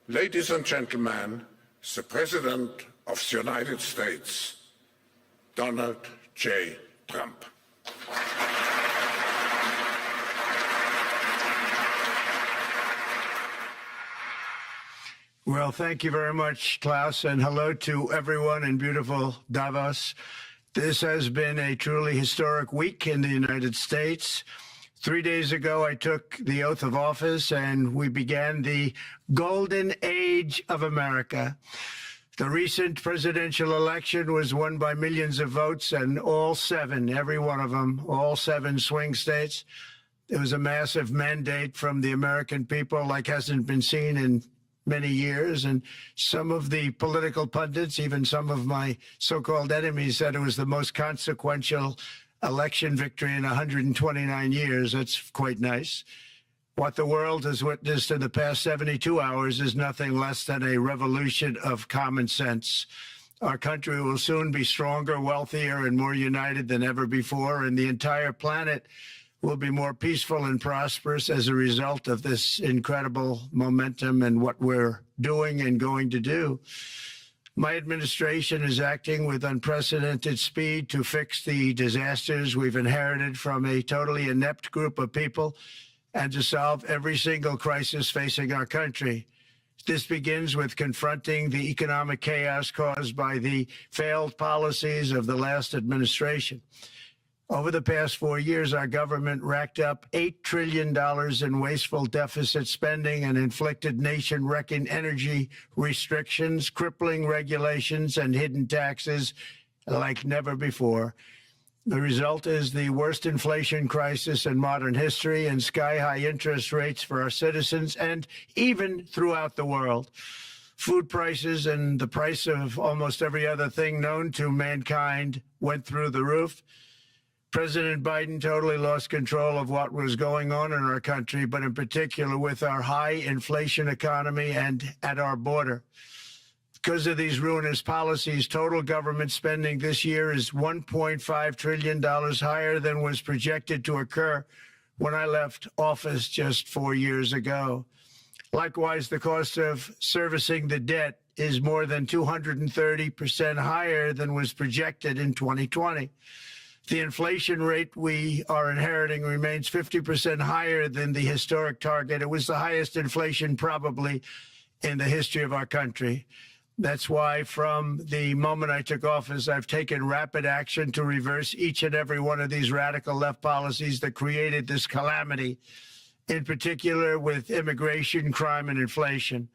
Ladies and gentlemen, the President of the United States, Donald J. Trump. Well, thank you very much, Klaus, and hello to everyone in beautiful Davos. This has been a truly historic week in the United States. 3 days ago, I took the oath of office, and we began the golden age of America. The recent presidential election was won by millions of votes, and all seven, every one of them, all seven swing states. It was a massive mandate from the American people like hasn't been seen in many years, and some of the political pundits, even some of my so-called enemies, said it was the most consequential election victory in 129 years. That's quite nice. What the world has witnessed in the past 72 hours is nothing less than a revolution of common sense. Our country will soon be stronger, wealthier, and more united than ever before, and the entire planet will be more peaceful and prosperous as a result of this incredible momentum and what we're doing and going to do. My administration is acting with unprecedented speed to fix the disasters we've inherited from a totally inept group of people and to solve every single crisis facing our country. This begins with confronting the economic chaos caused by the failed policies of the last administration. Over the past 4 years, our government racked up $8 trillion in wasteful deficit spending and inflicted nation-wrecking energy restrictions, crippling regulations, and hidden taxes like never before. The result is the worst inflation crisis in modern history and sky-high interest rates for our citizens and even throughout the world. Food prices and the price of almost every other thing known to mankind went through the roof. President Biden totally lost control of what was going on in our country, but in particular with our high inflation economy and at our border. Because of these ruinous policies, total government spending this year is $1.5 trillion higher than was projected to occur when I left office just 4 years ago. Likewise, the cost of servicing the debt is more than 230% higher than was projected in 2020. The inflation rate we are inheriting remains 50% higher than the historic target. It was the highest inflation probably in the history of our country. That's why from the moment I took office, I've taken rapid action to reverse each and every one of these radical left policies that created this calamity, in particular with immigration, crime, and inflation.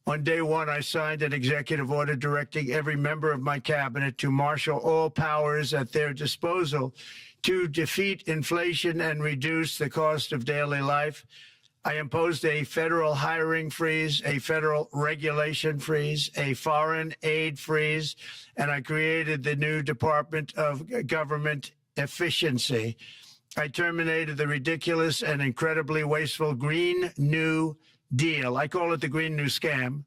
On day one, I signed an executive order directing every member of my cabinet to marshal all powers at their disposal to defeat inflation and reduce the cost of daily life. I imposed a federal hiring freeze, a federal regulation freeze, a foreign aid freeze, and I created the new Department of Government Efficiency. I terminated the ridiculous and incredibly wasteful Green New Deal, I call it the Green New Scam,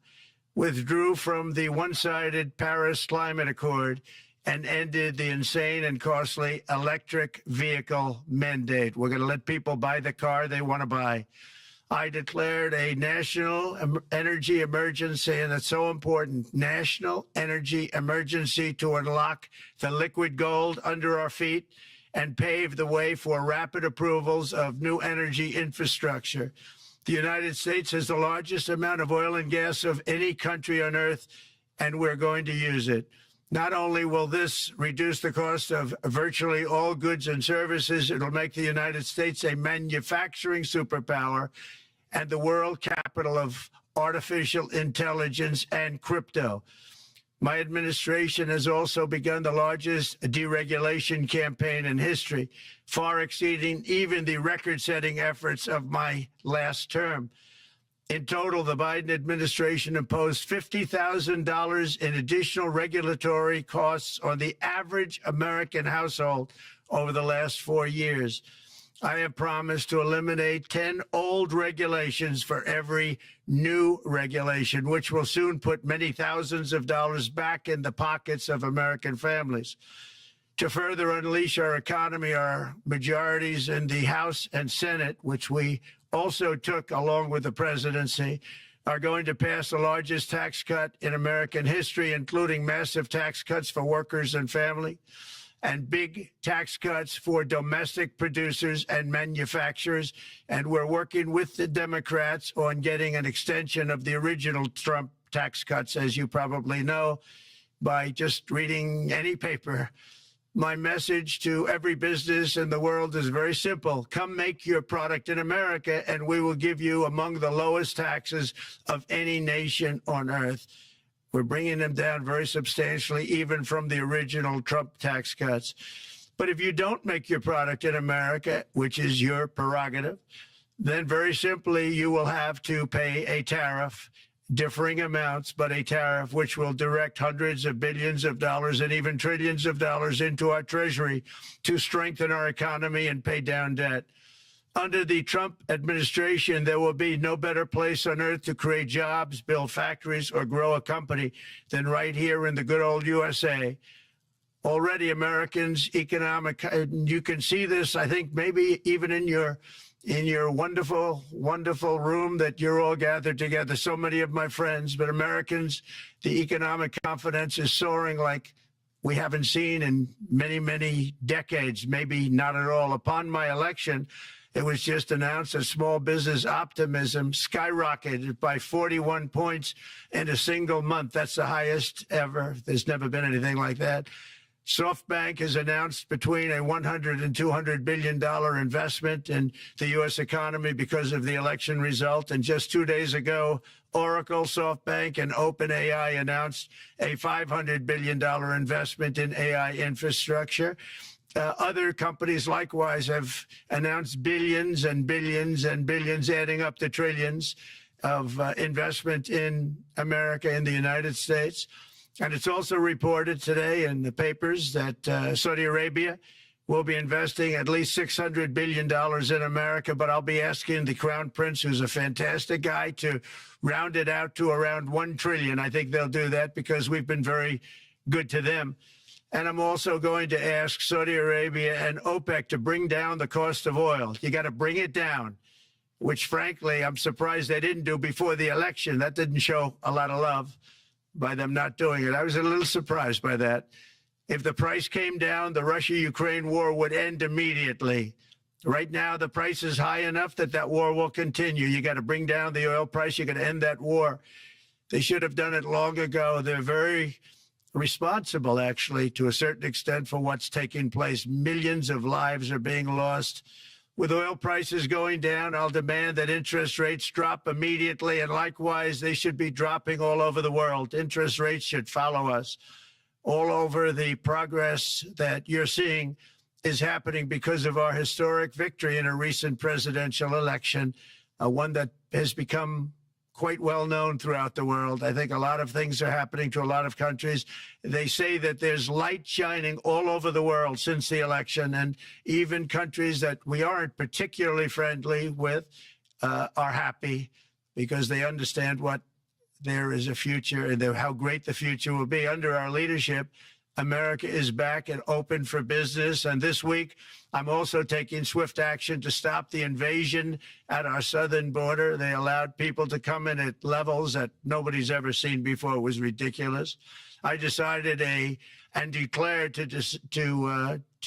withdrew from the one-sided Paris Climate Accord, and ended the insane and costly electric vehicle mandate. We're going to let people buy the car they want to buy. I declared a national energy emergency, and it's so important, national energy emergency to unlock the liquid gold under our feet and pave the way for rapid approvals of new energy infrastructure. The United States has the largest amount of oil and gas of any country on earth, and we're going to use it. Not only will this reduce the cost of virtually all goods and services, it'll make the United States a manufacturing superpower and the world capital of artificial intelligence and crypto. My administration has also begun the largest deregulation campaign in history, far exceeding even the record-setting efforts of my last term. In total, the Biden administration imposed $50,000 in additional regulatory costs on the average American household over the last 4 years. I have promised to eliminate 10 old regulations for every new regulation, which will soon put many thousands of dollars back in the pockets of American families. To further unleash our economy, our majorities in the House and Senate, which we also took along with the presidency, are going to pass the largest tax cut in American history, including massive tax cuts for workers and family, and big tax cuts for domestic producers and manufacturers. And we're working with the Democrats on getting an extension of the original Trump tax cuts, as you probably know, by just reading any paper. My message to every business in the world is very simple. Come make your product in America, and we will give you among the lowest taxes of any nation on earth. We're bringing them down very substantially, even from the original Trump tax cuts. But if you don't make your product in America, which is your prerogative, then very simply you will have to pay a tariff, differing amounts, but a tariff which will direct hundreds of billions of dollars and even trillions of dollars into our treasury to strengthen our economy and pay down debt. Under the Trump administration, there will be no better place on earth to create jobs, build factories, or grow a company than right here in the good old USA. Already Americans' economic, you can see this, I think, maybe even in your wonderful, wonderful room that you're all gathered together, so many of my friends, but Americans, the economic confidence is soaring like we haven't seen in many, many decades, maybe not at all. Upon my election, it was just announced that small business optimism skyrocketed by 41 points in a single month. That's the highest ever. There's never been anything like that. SoftBank has announced between a $100 and $200 billion investment in the U.S. economy because of the election result. And just 2 days ago, Oracle, SoftBank, and OpenAI announced a $500 billion investment in AI infrastructure. Other companies likewise have announced billions and billions and billions, adding up to trillions of investment in America, in the United States. And it's also reported today in the papers that Saudi Arabia will be investing at least $600 billion in America. But I'll be asking the Crown Prince, who's a fantastic guy, to round it out to around $1 trillion. I think they'll do that because we've been very good to them. And I'm also going to ask Saudi Arabia and OPEC to bring down the cost of oil. You got to bring it down, which, frankly, I'm surprised they didn't do before the election. That didn't show a lot of love by them not doing it. I was a little surprised by that. If the price came down, the Russia-Ukraine war would end immediately. Right now, the price is high enough that that war will continue. You got to bring down the oil price. You got to end that war. They should have done it long ago. They're very responsible, actually, to a certain extent for what's taking place. Millions of lives are being lost. With oil prices going down, I'll demand that interest rates drop immediately, and likewise, they should be dropping all over the world. Interest rates should follow us. All over, the progress that you're seeing is happening because of our historic victory in a recent presidential election, one that has become quite well known throughout the world. I think a lot of things are happening to a lot of countries. They say that there's light shining all over the world since the election, and even countries that we aren't particularly friendly with are happy because they understand what there is a future and how great the future will be. Under our leadership, America is back and open for business. And this week, I'm also taking swift action to stop the invasion at our southern border. They allowed people to come in at levels that nobody's ever seen before. It was ridiculous. I decided and declared to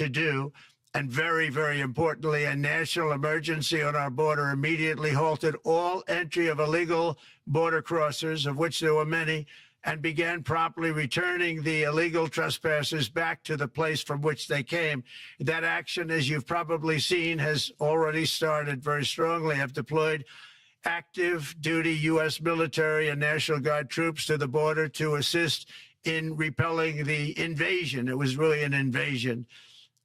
do, and very, very importantly, a national emergency on our border, immediately halted all entry of illegal border crossers, of which there were many, and began promptly returning the illegal trespassers back to the place from which they came. That action, as you've probably seen, has already started very strongly. I've deployed active duty U.S. military and National Guard troops to the border to assist in repelling the invasion. It was really an invasion.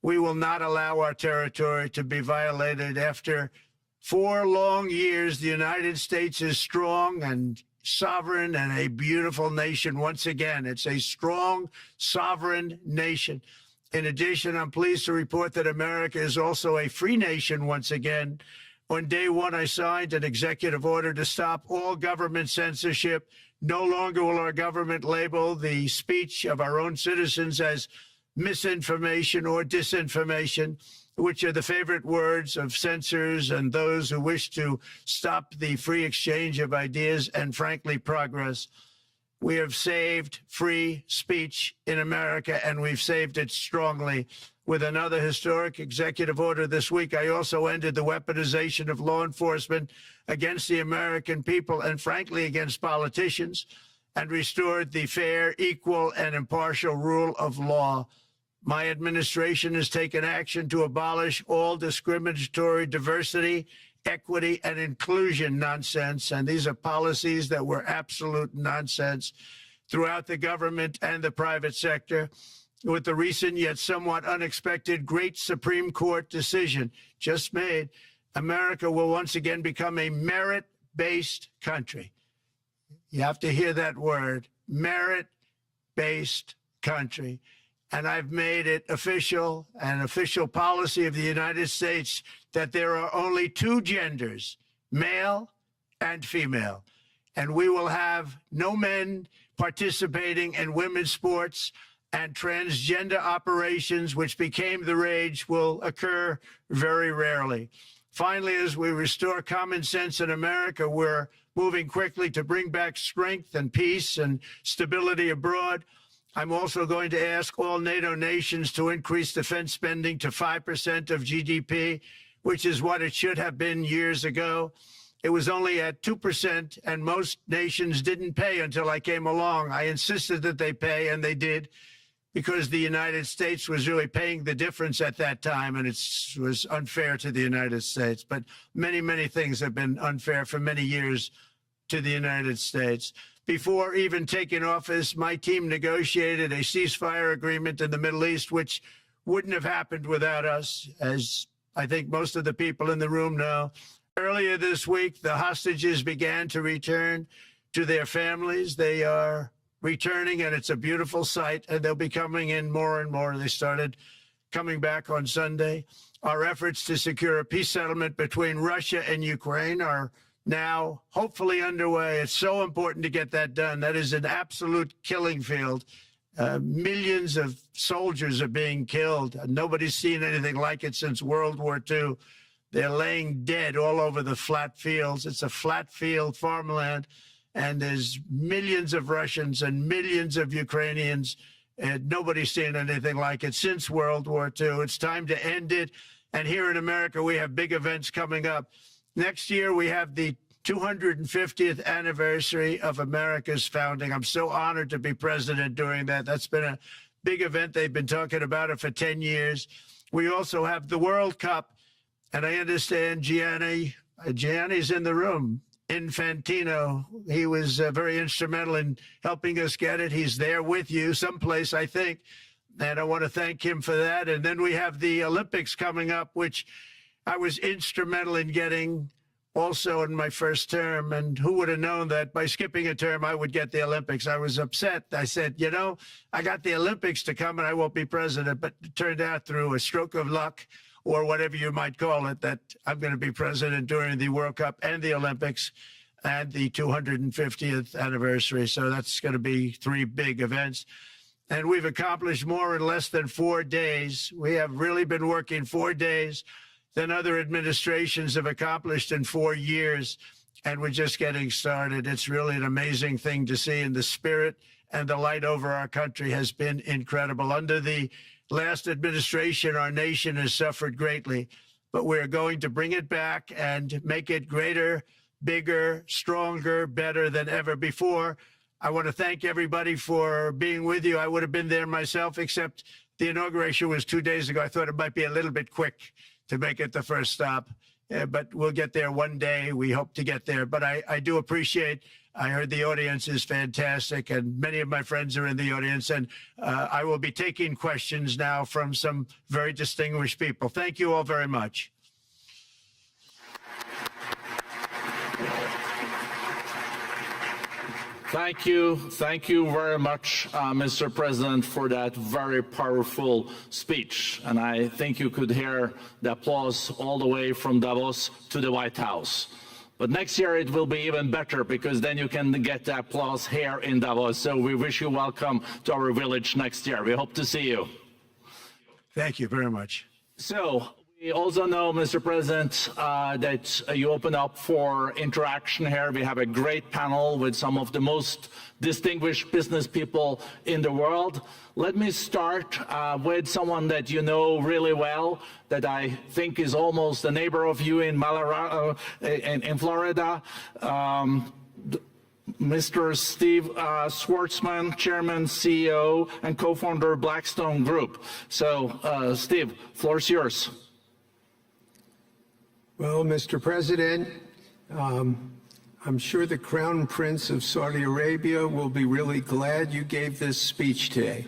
We will not allow our territory to be violated. After 4 long years, the United States is strong and sovereign and a beautiful nation. Once again, it's a strong, sovereign nation. In addition, I'm pleased to report that America is also a free nation once again. On day one, I signed an executive order to stop all government censorship. No longer will our government label the speech of our own citizens as misinformation or disinformation. which are the favorite words of censors and those who wish to stop the free exchange of ideas and, frankly, progress. We have saved free speech in America, and we've saved it strongly. With another historic executive order this week, I also ended the weaponization of law enforcement against the American people and, frankly, against politicians, and restored the fair, equal, and impartial rule of law. My administration has taken action to abolish all discriminatory diversity, equity, and inclusion nonsense, and these are policies that were absolute nonsense throughout the government and the private sector. With the recent yet somewhat unexpected great Supreme Court decision just made, America will once again become a merit-based country. You have to hear that word, merit-based country. And I've made it official, an official policy of the United States, that there are only two genders, male and female. And we will have no men participating in women's sports, and transgender operations, which became the rage, will occur very rarely. Finally, as we restore common sense in America, we're moving quickly to bring back strength and peace and stability abroad. I'm also going to ask all NATO nations to increase defense spending to 5% of GDP, which is what it should have been years ago. It was only at 2%, and most nations didn't pay until I came along. I insisted that they pay, and they did, because the United States was really paying the difference at that time, and it was unfair to the United States. But many, many things have been unfair for many years to the United States. Before even taking office, my team negotiated a ceasefire agreement in the Middle East, which wouldn't have happened without us, as I think most of the people in the room know. Earlier this week, the hostages began to return to their families. They are returning, and it's a beautiful sight, and they'll be coming in more and more. They started coming back on Sunday. Our efforts to secure a peace settlement between Russia and Ukraine are now hopefully underway. It's so important to get that done. That is an absolute killing field. Millions of soldiers are being killed. Nobody's seen anything like it since World War II. They're laying dead all over the flat fields. It's a flat field farmland. And there's millions of Russians and millions of Ukrainians, and nobody's seen anything like it since World War II. It's time to end it. And here in America, we have big events coming up. Next year, we have the 250th anniversary of America's founding. I'm so honored to be president during that. That's been a big event. They've been talking about it for 10 years. We also have the World Cup, and I understand Gianni's in the room. Infantino, he was very instrumental in helping us get it. He's there with you someplace, I think, and I want to thank him for that. And then we have the Olympics coming up, which I was instrumental in getting also in my first term. And who would have known that by skipping a term, I would get the Olympics? I was upset. I said, you know, I got the Olympics to come and I won't be president. But it turned out through a stroke of luck, or whatever you might call it, that I'm going to be president during the World Cup and the Olympics and the 250th anniversary. So that's going to be three big events. And we've accomplished more in less than 4 days. We have really been working 4 days than other administrations have accomplished in 4 years. And we're just getting started. It's really an amazing thing to see. And the spirit and the light over our country has been incredible. Under the last administration, our nation has suffered greatly, but we're going to bring it back and make it greater, bigger, stronger, better than ever before. I want to thank everybody for being with you. I would have been there myself, except the inauguration was 2 days ago. I thought it might be a little bit quick to make it the first stop, but we'll get there one day. We hope to get there. But I do appreciate, I heard the audience is fantastic, and many of my friends are in the audience, and I will be taking questions now from some very distinguished people. Thank you all very much. Thank you very much, Mr. President, for that very powerful speech. And I think you could hear the applause all the way from Davos to the White House. But next year it will be even better, because then you can get the applause here in Davos. So we wish you welcome to our village next year. We hope to see you. Thank you very much. So We also know, Mr. President, that you open up for interaction here. We have a great panel with some of the most distinguished business people in the world. Let me start with someone that you know really well, that I think is almost a neighbor of you in Florida. Mr. Steve Schwartzman, Chairman, CEO, and co-founder of Blackstone Group. So, Steve, floor is yours. Well, Mr. President, I'm sure the Crown Prince of Saudi Arabia will be really glad you gave this speech today.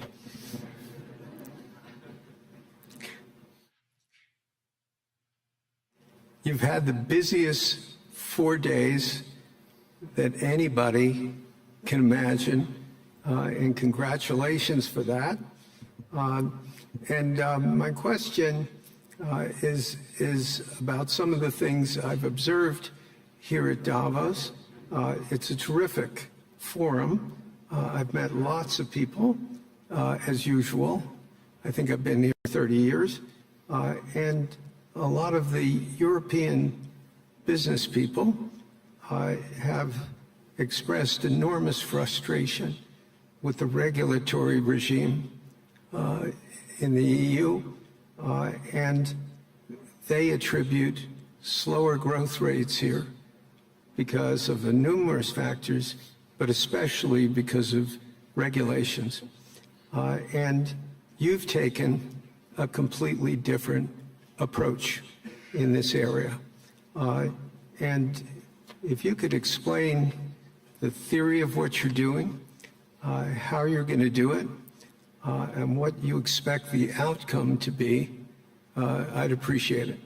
You've had the busiest 4 days that anybody can imagine, and congratulations for that. My question is about some of the things I've observed here at Davos. It's a terrific forum. I've met lots of people, as usual. I think I've been here 30 years. And a lot of the European business people have expressed enormous frustration with the regulatory regime in the EU, and they attribute slower growth rates here because of the numerous factors, but especially because of regulations. And you've taken a completely different approach in this area. And if you could explain the theory of what you're doing, how you're going to do it, and what you expect the outcome to be, I'd appreciate it.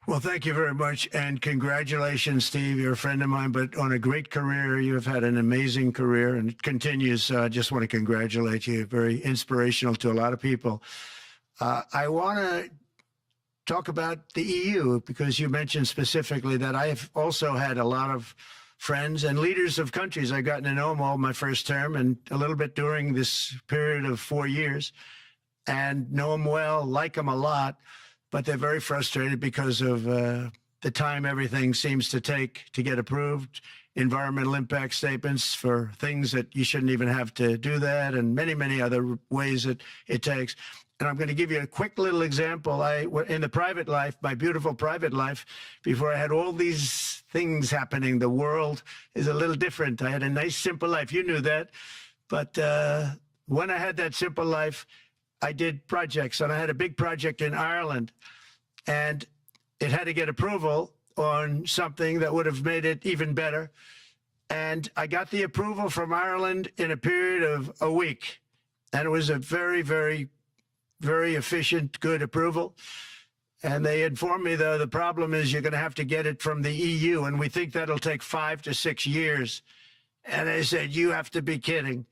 Well, thank you very much, and congratulations, Steve. You're a friend of mine, but on a great career. You have had an amazing career, and it continues. So I just want to congratulate you. Very inspirational to a lot of people. I want to talk about the EU, because you mentioned specifically that I have also had a lot of friends and leaders of countries. I've gotten to know them all my first term and a little bit during this period of 4 years, and know them well, like them a lot, but they're very frustrated because of the time everything seems to take to get approved, environmental impact statements for things that you shouldn't even have to do that, and many, many other ways that it takes. And I'm going to give you a quick little example. In the private life, my beautiful private life, before I had all these things happening, the world is a little different. I had a nice, simple life. You knew that. But when I had that simple life, I did projects. And I had a big project in Ireland. And it had to get approval on something that would have made it even better. And I got the approval from Ireland in a period of a week. And it was a very, very efficient, good approval. And they informed me, though, the problem is you're going to have to get it from the EU, and we think that'll take 5 to 6 years. And I said, you have to be kidding.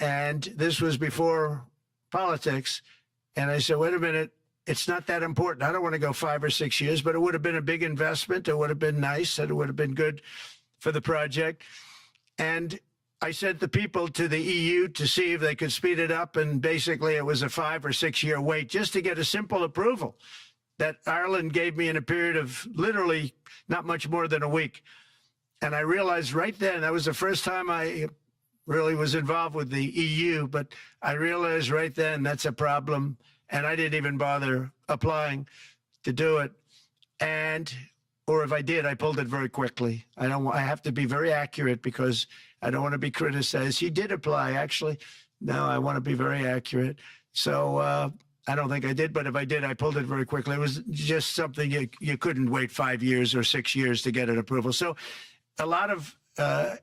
And this was before politics. And I said, wait a minute, it's not that important. I don't want to go 5 or 6 years, but it would have been a big investment. It would have been nice, and it would have been good for the project. And I sent the people to the EU to see if they could speed it up, and basically it was a 5 or 6 year wait just to get a simple approval that Ireland gave me in a period of literally not much more than a week. And I realized right then, that was the first time I really was involved with the EU, but I realized right then that's a problem, and I didn't even bother applying to do it. Or if I did, I pulled it very quickly. I have to be very accurate because I don't want to be criticized. He did apply, actually. No, I want to be very accurate. So I don't think I did, but if I did, I pulled it very quickly. It was just something you couldn't wait 5 years or 6 years to get an approval. So a lot of,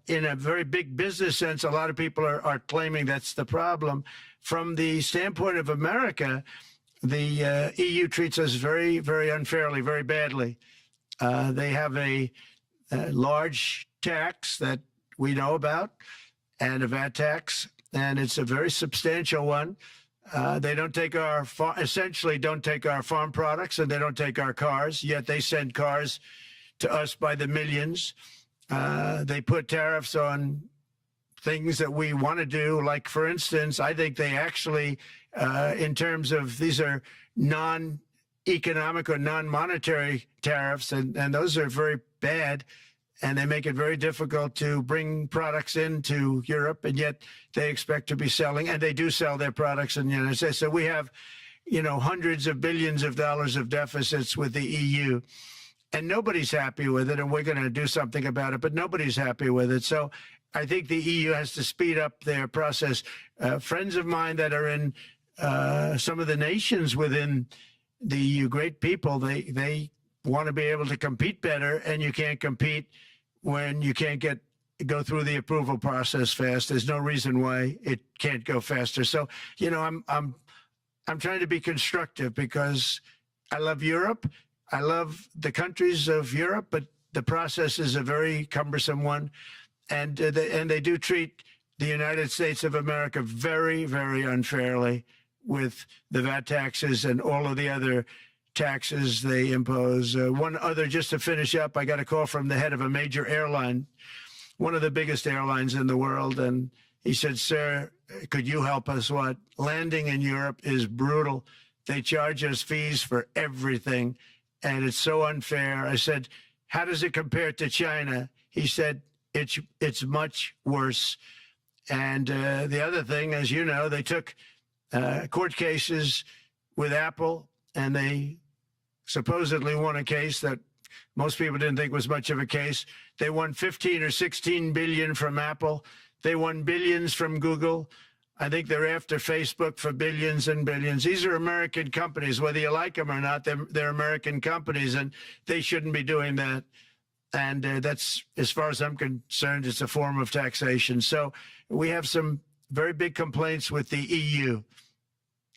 in a very big business sense, a lot of people are claiming that's the problem. From the standpoint of America, the EU treats us very, very unfairly, very badly. They have a large tax that we know about, and a VAT tax, and it's a very substantial one. They don't take essentially don't take our farm products, and they don't take our cars, yet they send cars to us by the millions. They put tariffs on things that we want to do. Like, for instance, I think they actually, in terms of these are non-economic or non-monetary tariffs, and those are very bad, and they make it very difficult to bring products into Europe, and yet they expect to be selling, and they do sell their products in the United States. So we have, hundreds of billions of dollars of deficits with the EU, and nobody's happy with it, and we're going to do something about it, but nobody's happy with it. So I think the EU has to speed up their process. Friends of mine that are in some of the nations within the EU, great people, they want to be able to compete better, and you can't compete when you can't go through the approval process fast. There's no reason why it can't go faster. So, I'm trying to be constructive because I love Europe. I love the countries of Europe, but the process is a very cumbersome one. And they do treat the United States of America very, very unfairly with the VAT taxes and all of the other taxes they impose. One other, just to finish up, I got a call from the head of a major airline, one of the biggest airlines in the world, and he said, "Sir, could you help us? What? Landing in Europe is brutal. They charge us fees for everything, and it's so unfair." I said, "How does it compare to China?" He said, it's much worse. And the other thing, as you know, they took court cases with Apple, and they supposedly won a case that most people didn't think was much of a case. They won 15 or 16 billion from Apple. They won billions from Google. I think they're after Facebook for billions and billions. These are American companies, whether you like them or not. They're American companies, and they shouldn't be doing that. And that's, as far as I'm concerned, it's a form of taxation. So we have some very big complaints with the EU.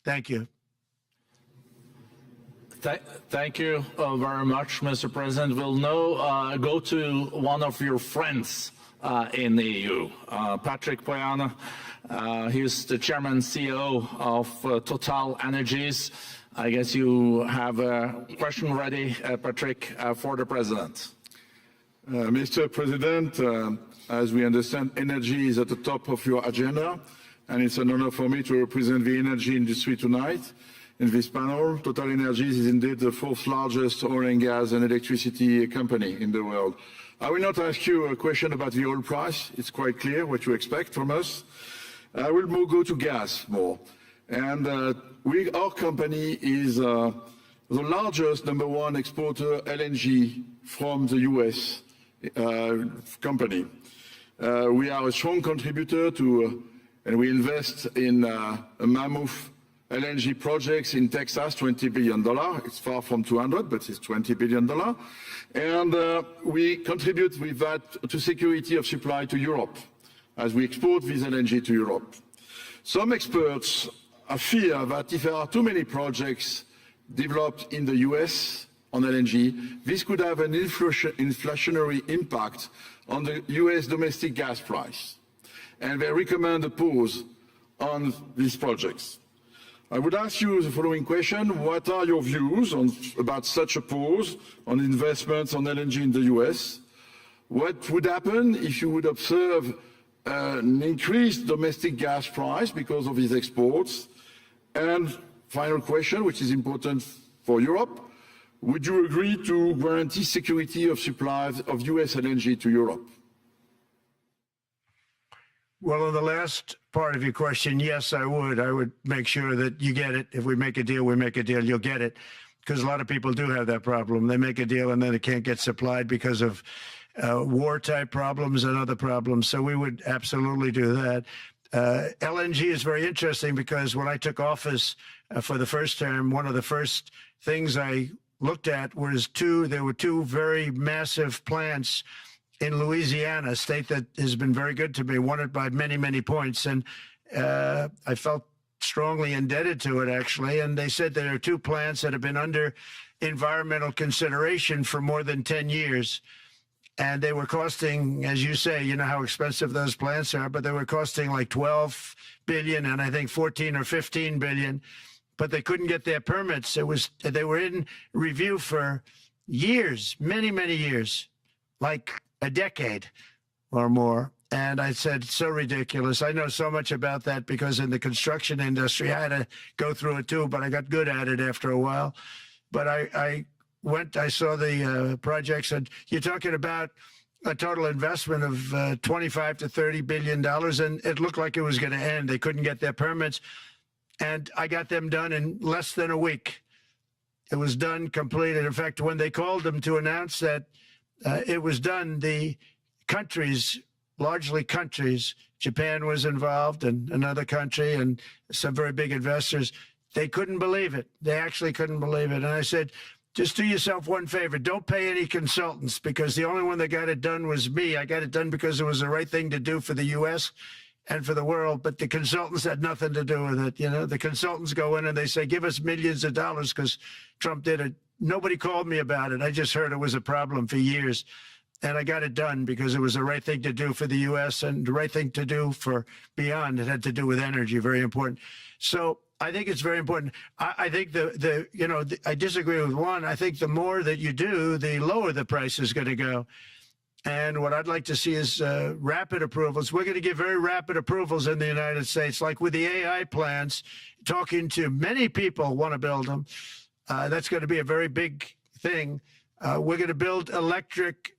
Thank you. Thank you very much, Mr. President. We'll now go to one of your friends in the EU, Patrick Pouyanné. He's the chairman and CEO of Total Energies. I guess you have a question ready, Patrick, for the president. Mr. President, as we understand, energy is at the top of your agenda, and it's an honor for me to represent the energy industry tonight in this panel. Total Energies is indeed the fourth largest oil and gas and electricity company in the world. I will not ask you a question about the oil price. It's quite clear what you expect from us. I will go to gas more. And our company is the largest #1 exporter LNG from the US company. We are a strong contributor to, and we invest in a mammoth LNG projects in Texas, $20 billion. It's far from 200, but it's $20 billion. And we contribute with that to security of supply to Europe as we export this LNG to Europe. Some experts fear that if there are too many projects developed in the US on LNG, this could have an inflationary impact on the US domestic gas price. And they recommend a pause on these projects. I would ask you the following question. What are your views about such a pause on investments on LNG in the US? What would happen if you would observe an increased domestic gas price because of these exports? And final question, which is important for Europe, would you agree to guarantee security of supplies of US LNG to Europe? Well, on the last part of your question, yes, I would. I would make sure that you get it. If we make a deal, we make a deal, you'll get it. Because a lot of people do have that problem. They make a deal and then it can't get supplied because of war-type problems and other problems. So we would absolutely do that. LNG is very interesting because when I took office for the first term, one of the first things I looked at was there were two very massive plants in Louisiana, a state that has been very good to me, won it by many, many points. And I felt strongly indebted to it, actually. And they said there are two plants that have been under environmental consideration for more than 10 years. And they were costing, as you say, you know how expensive those plants are, but they were costing like 12 billion and I think 14 or 15 billion, but they couldn't get their permits. They were in review for years, many, many years, like a decade or more. And I said, so ridiculous. I know so much about that because in the construction industry, I had to go through it too, but I got good at it after a while. But I saw the projects, and you're talking about a total investment of 25 to $30 billion, and it looked like it was going to end. They couldn't get their permits, and I got them done in less than a week. It was done, completed. In fact, when they called them to announce that it was done, the countries, largely countries, Japan was involved and another country and some very big investors, they couldn't believe it. They actually couldn't believe it. And I said, just do yourself one favor. Don't pay any consultants, because the only one that got it done was me. I got it done because it was the right thing to do for the U.S. and for the world, but the consultants had nothing to do with it. You know, the consultants go in and they say, give us millions of dollars because Trump did it. Nobody called me about it. I just heard it was a problem for years. And I got it done because it was the right thing to do for the U.S. and the right thing to do for beyond. It had to do with energy, very important. So I think it's very important. I think I disagree with one. I think the more that you do, the lower the price is going to go. And what I'd like to see is rapid approvals. We're going to give very rapid approvals in the United States, like with the AI plants, talking to many people want to build them. That's going to be a very big thing. We're going to build electric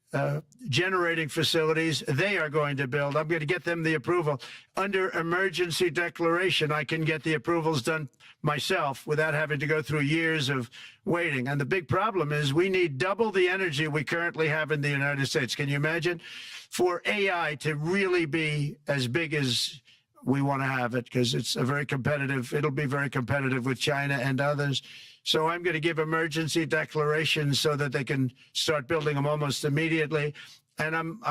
generating facilities. They are going to build. I'm going to get them the approval. Under emergency declaration, I can get the approvals done myself without having to go through years of waiting. And the big problem is we need double the energy we currently have in the United States. Can you imagine? For AI to really be as big as we want to have it, because it's a very competitive, it'll be very competitive with China and others. So I'm going to give emergency declarations so that they can start building them almost immediately. And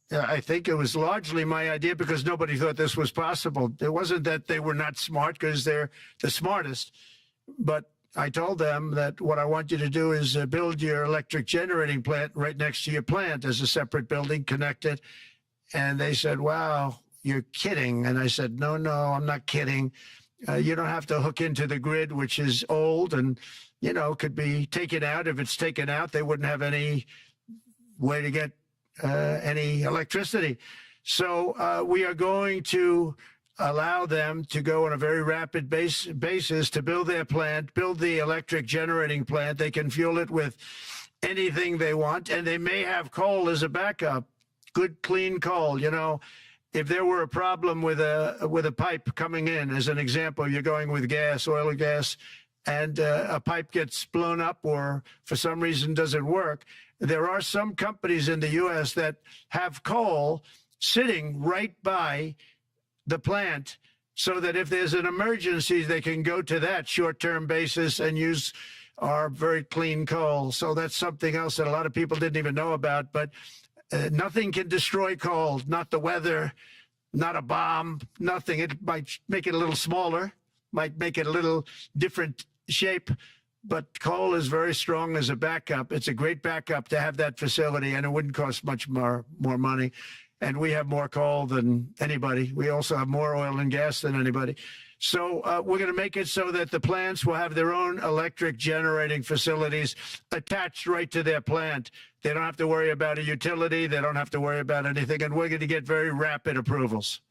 I think it was largely my idea because nobody thought this was possible. It wasn't that they were not smart, because they're the smartest. But I told them that what I want you to do is build your electric generating plant right next to your plant as a separate building, connected. And they said, wow, you're kidding. And I said, no, I'm not kidding. You don't have to hook into the grid, which is old and, could be taken out. If it's taken out, they wouldn't have any way to get any electricity. So we are going to allow them to go on a very rapid basis to build their plant, build the electric generating plant. They can fuel it with anything they want, and they may have coal as a backup, good, clean coal, If there were a problem with a pipe coming in, as an example, you're going with gas, oil or gas, and a pipe gets blown up or for some reason doesn't work, there are some companies in the U.S. that have coal sitting right by the plant so that if there's an emergency, they can go to that short-term basis and use our very clean coal. So that's something else that a lot of people didn't even know about, but nothing can destroy coal, not the weather, not a bomb, nothing. It might make it a little smaller, might make it a little different shape, but coal is very strong as a backup. It's a great backup to have that facility, and it wouldn't cost much more money. And we have more coal than anybody. We also have more oil and gas than anybody. So we're going to make it so that the plants will have their own electric generating facilities attached right to their plant. They don't have to worry about a utility. They don't have to worry about anything. And we're going to get very rapid approvals.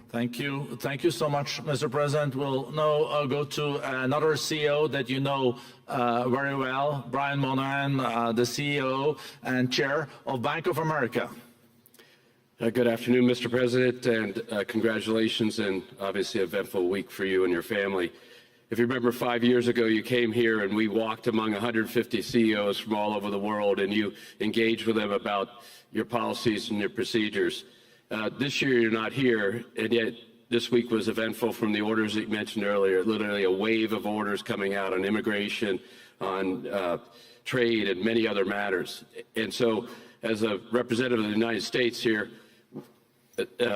Thank you. Thank you so much, Mr. President. We'll now go to another CEO that you know very well, Brian Moynihan, the CEO and chair of Bank of America. Good afternoon, Mr. President, and congratulations, and obviously an eventful week for you and your family. If you remember 5 years ago, you came here and we walked among 150 CEOs from all over the world, and you engaged with them about your policies and your procedures. This year, you're not here, and yet this week was eventful from the orders that you mentioned earlier, literally a wave of orders coming out on immigration, on trade, and many other matters. And so, as a representative of the United States here,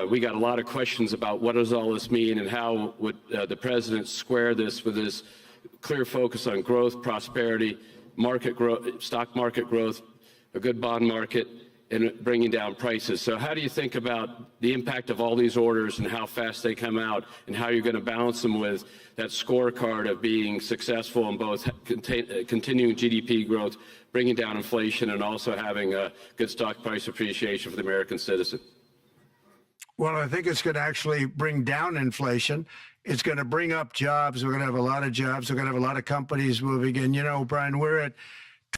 we got a lot of questions about what does all this mean and how would the president square this with his clear focus on growth, prosperity, market growth, stock market growth, a good bond market, in bringing down prices. So how do you think about the impact of all these orders and how fast they come out, and how you're going to balance them with that scorecard of being successful in both continuing GDP growth, bringing down inflation, and also having a good stock price appreciation for the American citizen? Well, I think it's going to actually bring down inflation. It's going to bring up jobs. We're going to have a lot of jobs. We're going to have a lot of companies moving in. You know, Brian, we're at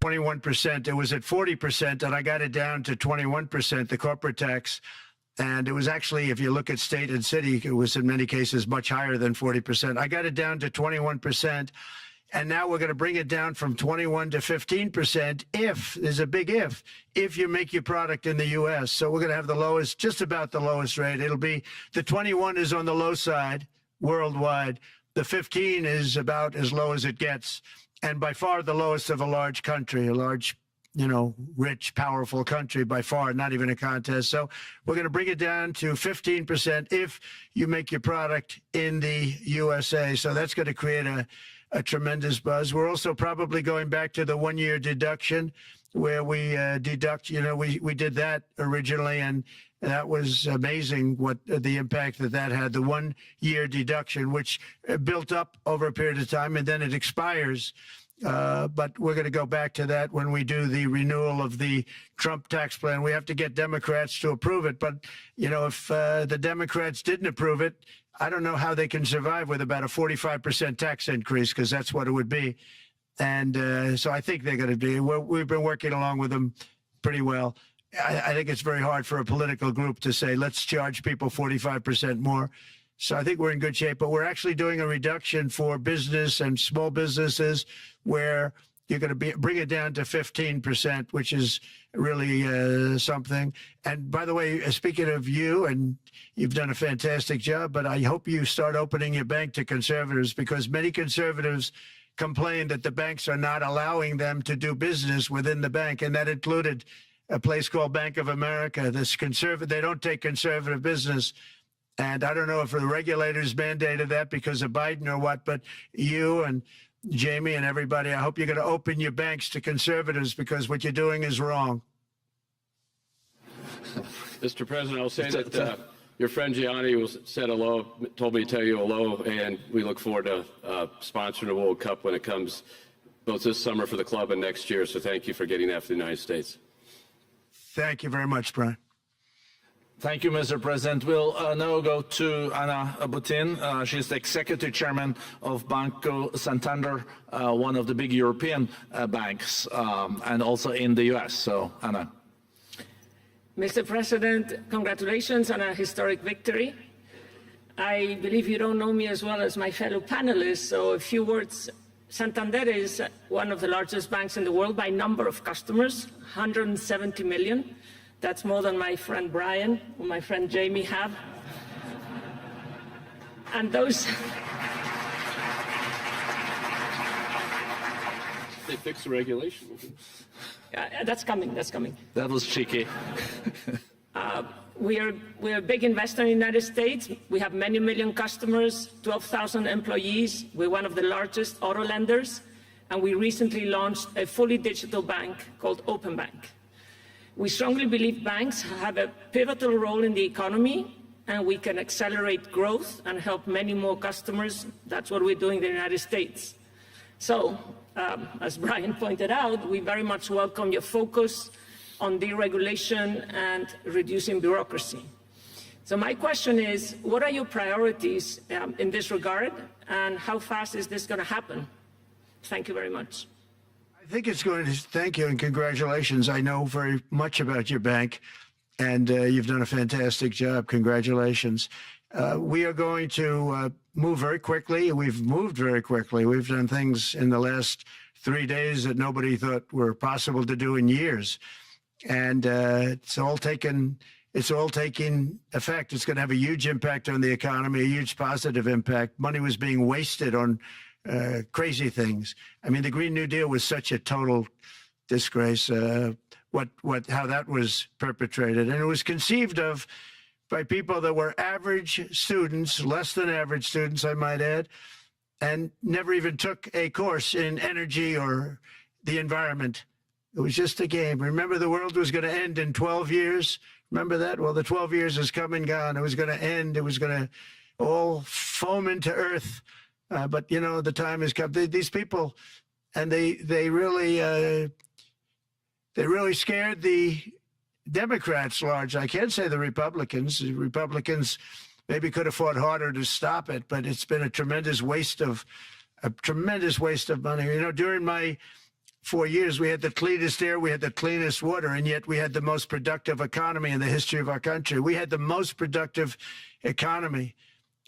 21%. It was at 40%, and I got it down to 21%, the corporate tax. And it was actually, if you look at state and city, it was in many cases much higher than 40%. I got it down to 21%. And now we're going to bring it down from 21 to 15% if, there's a big if you make your product in the U.S. So we're going to have the lowest, just about the lowest rate. It'll be, the 21 is on the low side worldwide. The 15 is about as low as it gets. And by far the lowest of a large country, a large, you know, rich, powerful country, by far, not even a contest. So we're going to bring it down to 15% if you make your product in the USA. So that's going to create a tremendous buzz. We're also probably going back to the one-year deduction where we deduct, you know, we did that originally, and that was amazing what the impact that had, the one-year deduction, which built up over a period of time, and then it expires. But we're going to go back to that when we do the renewal of the Trump tax plan. We have to get Democrats to approve it. But, you know, if the Democrats didn't approve it, I don't know how they can survive with about a 45% tax increase, because that's what it would be. And so I think they're going to be, we've been working along with them pretty well. I think it's very hard for a political group to say, let's charge people 45% more. So I think we're in good shape, but we're actually doing a reduction for business and small businesses where you're going to bring it down to 15%, which is really something. And by the way, speaking of you, and you've done a fantastic job, but I hope you start opening your bank to conservatives, because many conservatives complain that the banks are not allowing them to do business within the bank, and that included a place called Bank of America. They don't take conservative business. And I don't know if the regulators mandated that because of Biden or what, but you and Jamie and everybody, I hope you're going to open your banks to conservatives, because what you're doing is wrong. Mr. President, I'll say that your friend Gianni said hello, told me to tell you hello, and we look forward to sponsoring the World Cup when it comes, both this summer for the club and next year. So thank you for getting that for the United States. Thank you very much, Brian. Thank you, Mr. President. We'll now go to Anna Butin. She's the executive chairman of Banco Santander, one of the big European banks, and also in the U.S. So, Anna. Mr. President, congratulations on a historic victory. I believe you don't know me as well as my fellow panelists, so a few words. Santander is one of the largest banks in the world by number of customers, 170 million. That's more than my friend Brian or my friend Jamie have. And those... They fixed the regulation. That's coming, that's coming. That was cheeky. We're a big investor in the United States. We have many million customers, 12,000 employees. We're one of the largest auto lenders. And we recently launched a fully digital bank called Open Bank. We strongly believe banks have a pivotal role in the economy, and we can accelerate growth and help many more customers. That's what we're doing in the United States. So, as Brian pointed out, we very much welcome your focus on deregulation and reducing bureaucracy. So my question is, what are your priorities in this regard, and how fast is this going to happen? Thank you very much. I think it's going to, thank you and congratulations. I know very much about your bank, and you've done a fantastic job. Congratulations. We are going to move very quickly. We've moved very quickly. We've done things in the last 3 days that nobody thought were possible to do in years. And it's all taking effect. It's going to have a huge impact on the economy, a huge positive impact. Money was being wasted on crazy things. I mean, the Green New Deal was such a total disgrace, how that was perpetrated. And it was conceived of by people that were average students, less than average students, I might add, and never even took a course in energy or the environment. It was just a game. Remember, the world was going to end in 12 years. Remember that? Well, the 12 years has come and gone. It was going to end. It was going to all foam into earth. But, you know, the time has come. These people, and they really scared the Democrats large. I can't say the Republicans. The Republicans maybe could have fought harder to stop it, but it's been a tremendous waste of money. You know, during my 4 years, we had the cleanest air, we had the cleanest water, and yet we had the most productive economy in the history of our country. We had the most productive economy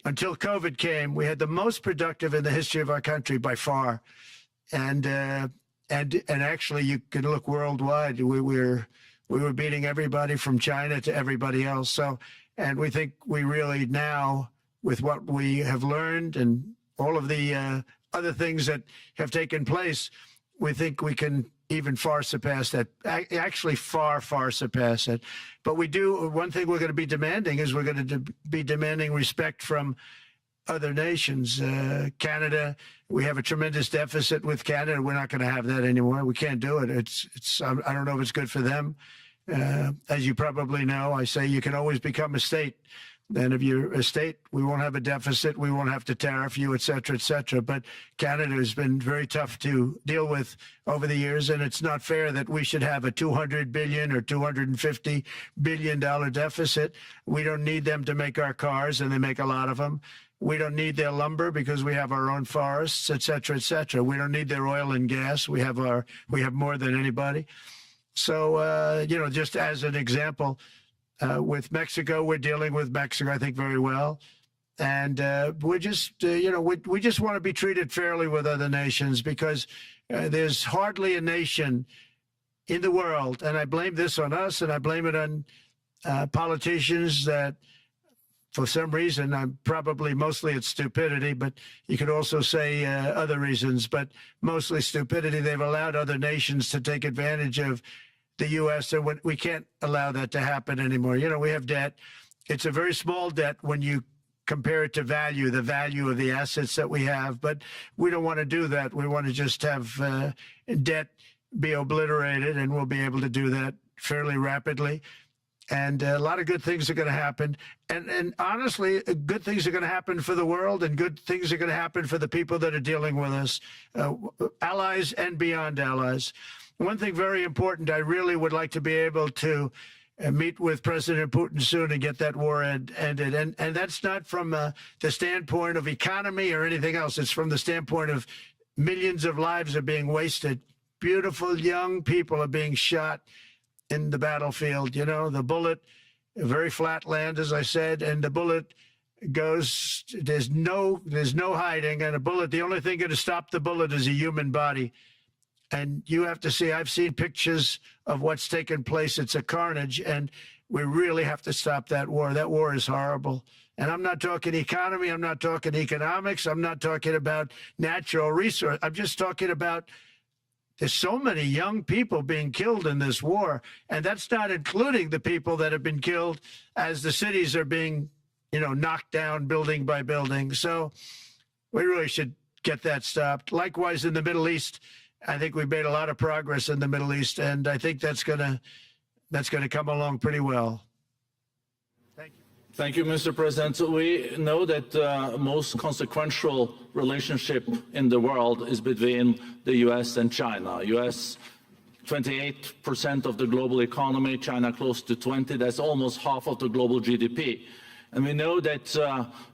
until COVID came. We had the most productive in the history of our country by far, and actually, you can look worldwide. We were beating everybody from China to everybody else. So, and we think we really now, with what we have learned and all of the other things that have taken place, we think we can even far surpass that, actually far surpass it. But we do, one thing we're going to be demanding is we're going to be demanding respect from other nations. Canada, we have a tremendous deficit with Canada. We're not going to have that anymore. We can't do it. I don't know if it's good for them. As you probably know, I say you can always become a state. And if you're a state, we won't have a deficit. We won't have to tariff you, et cetera, et cetera. But Canada has been very tough to deal with over the years. And it's not fair that we should have a $200 billion or $250 billion deficit. We don't need them to make our cars, and they make a lot of them. We don't need their lumber because we have our own forests, et cetera, et cetera. We don't need their oil and gas. We have more than anybody. So, you know, just as an example, with Mexico, we're dealing with Mexico, I think, very well. And we're just, you know, we just want to be treated fairly with other nations, because there's hardly a nation in the world, and I blame this on us, and I blame it on politicians that, for some reason, probably mostly it's stupidity, but you could also say other reasons, but mostly stupidity. They've allowed other nations to take advantage of the U.S., and we can't allow that to happen anymore. You know, we have debt. It's a very small debt when you compare it to the value of the assets that we have, but we don't want to do that. We want to just have debt be obliterated, and we'll be able to do that fairly rapidly. And a lot of good things are going to happen. And honestly, good things are going to happen for the world, and good things are going to happen for the people that are dealing with us, allies and beyond allies. One thing very important, I really would like to be able to meet with President Putin soon and get that war ended. And that's not from the standpoint of economy or anything else. It's from the standpoint of millions of lives are being wasted. Beautiful young people are being shot in the battlefield. You know, the bullet, very flat land, as I said, and the bullet goes, there's no hiding. And a bullet, the only thing going to stop the bullet is a human body. And you have to see, I've seen pictures of what's taken place. It's a carnage, and we really have to stop that war. That war is horrible. And I'm not talking economy. I'm not talking economics. I'm not talking about natural resource. I'm just talking about there's so many young people being killed in this war. And that's not including the people that have been killed as the cities are being, you know, knocked down building by building. So we really should get that stopped. Likewise, in the Middle East, I think we've made a lot of progress in the Middle East, and I think that's gonna come along pretty well. Thank you. Thank you, Mr. President. So we know that the most consequential relationship in the world is between the U.S. and China. U.S. 28% of the global economy, China close to 20%. That's almost half of the global GDP. And we know that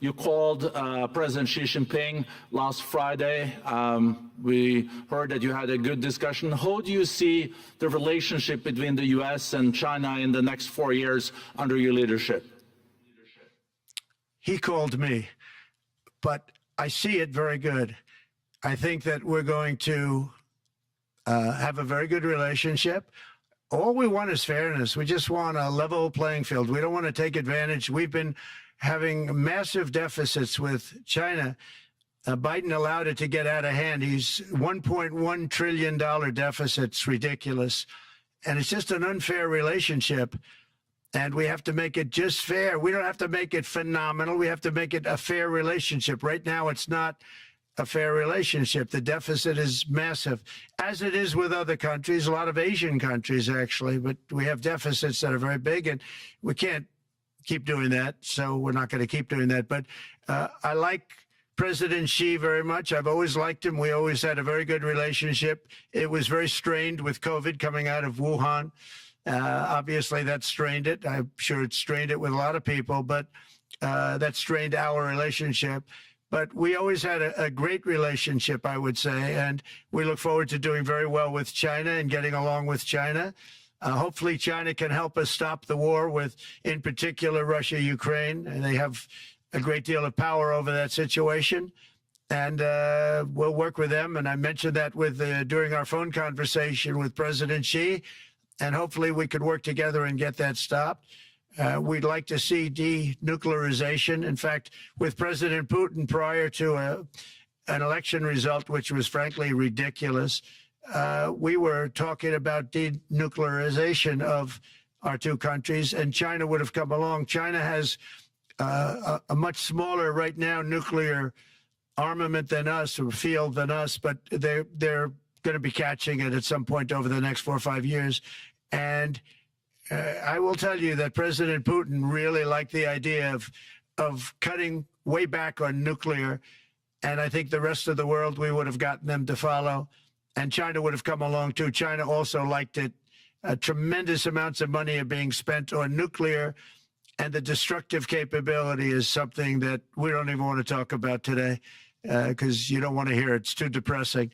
you called President Xi Jinping last Friday. We heard that you had a good discussion. How do you see the relationship between the U.S. and China in the next 4 years under your leadership? He called me, but I see it very good. I think that we're going to have a very good relationship. All we want is fairness. We just want a level playing field. We don't want to take advantage. We've been having massive deficits with China. Biden allowed it to get out of hand. He's $1.1 trillion deficit. It's ridiculous. And it's just an unfair relationship. And we have to make it just fair. We don't have to make it phenomenal. We have to make it a fair relationship. Right now, it's not a fair relationship. The deficit is massive, as it is with other countries, a lot of Asian countries, actually. But we have deficits that are very big, and we can't keep doing that. So we're not going to keep doing that. But I like President Xi very much. I've always liked him. We always had a very good relationship. It was very strained with COVID coming out of Wuhan. Obviously, that strained it. I'm sure it strained it with a lot of people, but that strained our relationship. But we always had a great relationship, I would say, and we look forward to doing very well with China and getting along with China. Hopefully, China can help us stop the war with, in particular, Russia, Ukraine. And they have a great deal of power over that situation. And we'll work with them. And I mentioned that during our phone conversation with President Xi. And hopefully we could work together and get that stopped. We'd like to see denuclearization. In fact, with President Putin, prior to an election result, which was frankly ridiculous, we were talking about denuclearization of our two countries, and China would have come along. China has a much smaller, right now, nuclear armament than us, or field than us, but they're going to be catching it at some point over the next 4 or 5 years. And I will tell you that President Putin really liked the idea of cutting way back on nuclear. And I think the rest of the world, we would have gotten them to follow. And China would have come along too. China also liked it. Tremendous amounts of money are being spent on nuclear. And the destructive capability is something that we don't even want to talk about today because you don't want to hear it. It's too depressing.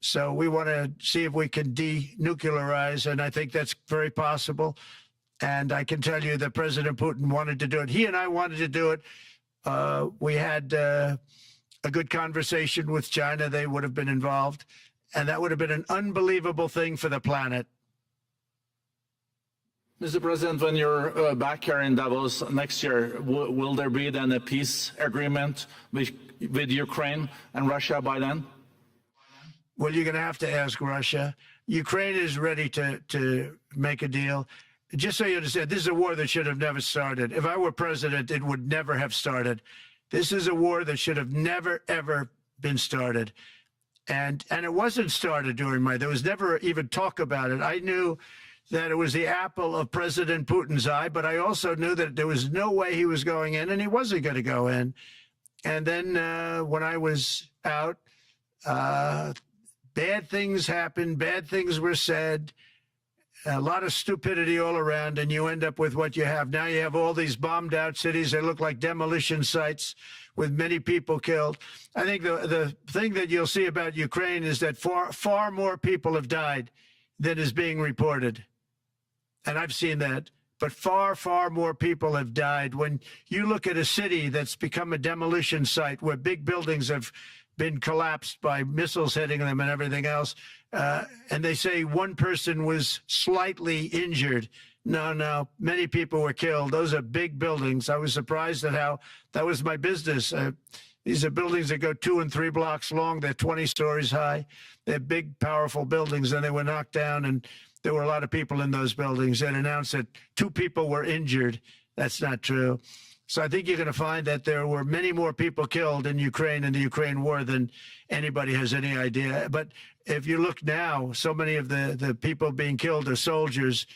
So we want to see if we can denuclearize, and I think that's very possible. And I can tell you that President Putin wanted to do it. He and I wanted to do it. We had a good conversation with China. They would have been involved, and that would have been an unbelievable thing for the planet. Mr. President, when you're back here in Davos next year, will there be then a peace agreement with Ukraine and Russia by then? Well, you're going to have to ask Russia. Ukraine is ready to make a deal. Just so you understand, this is a war that should have never started. If I were president, it would never have started. This is a war that should have never, ever been started. And it wasn't started during there was never even talk about it. I knew that it was the apple of President Putin's eye, but I also knew that there was no way he was going in, and he wasn't going to go in. And then when I was out, bad things happened, bad things were said, a lot of stupidity all around, and you end up with what you have. Now you have all these bombed out cities. They look like demolition sites with many people killed. I think the thing that you'll see about Ukraine is that far more people have died than is being reported. And I've seen that. But far, far more people have died. When you look at a city that's become a demolition site where big buildings have been collapsed by missiles hitting them and everything else, and they say one person was slightly injured. No, many people were killed. Those are big buildings. I was surprised at how that was my business. These are buildings that go 2 and 3 blocks long. They're 20 stories high. They're big, powerful buildings, and they were knocked down, and there were a lot of people in those buildings. That announced that 2 people were injured. That's not true. So I think you're going to find that there were many more people killed in Ukraine in the Ukraine war than anybody has any idea. But if you look now, so many of the people being killed are soldiers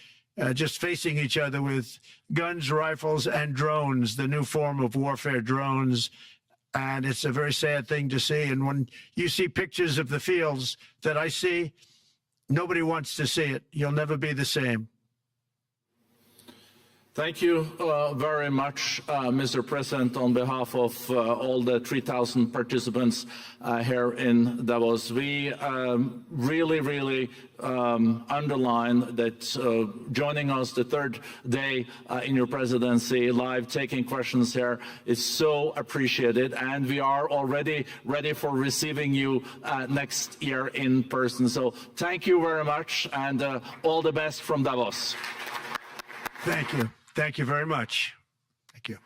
just facing each other with guns, rifles, and drones, the new form of warfare, drones. And it's a very sad thing to see. And when you see pictures of the fields that I see, nobody wants to see it. You'll never be the same. Thank you very much, Mr. President, on behalf of all the 3,000 participants here in Davos. We really underline that joining us the third day in your presidency, live taking questions here, is so appreciated. And we are already ready for receiving you next year in person. So thank you very much, and all the best from Davos. Thank you. Thank you very much. Thank you.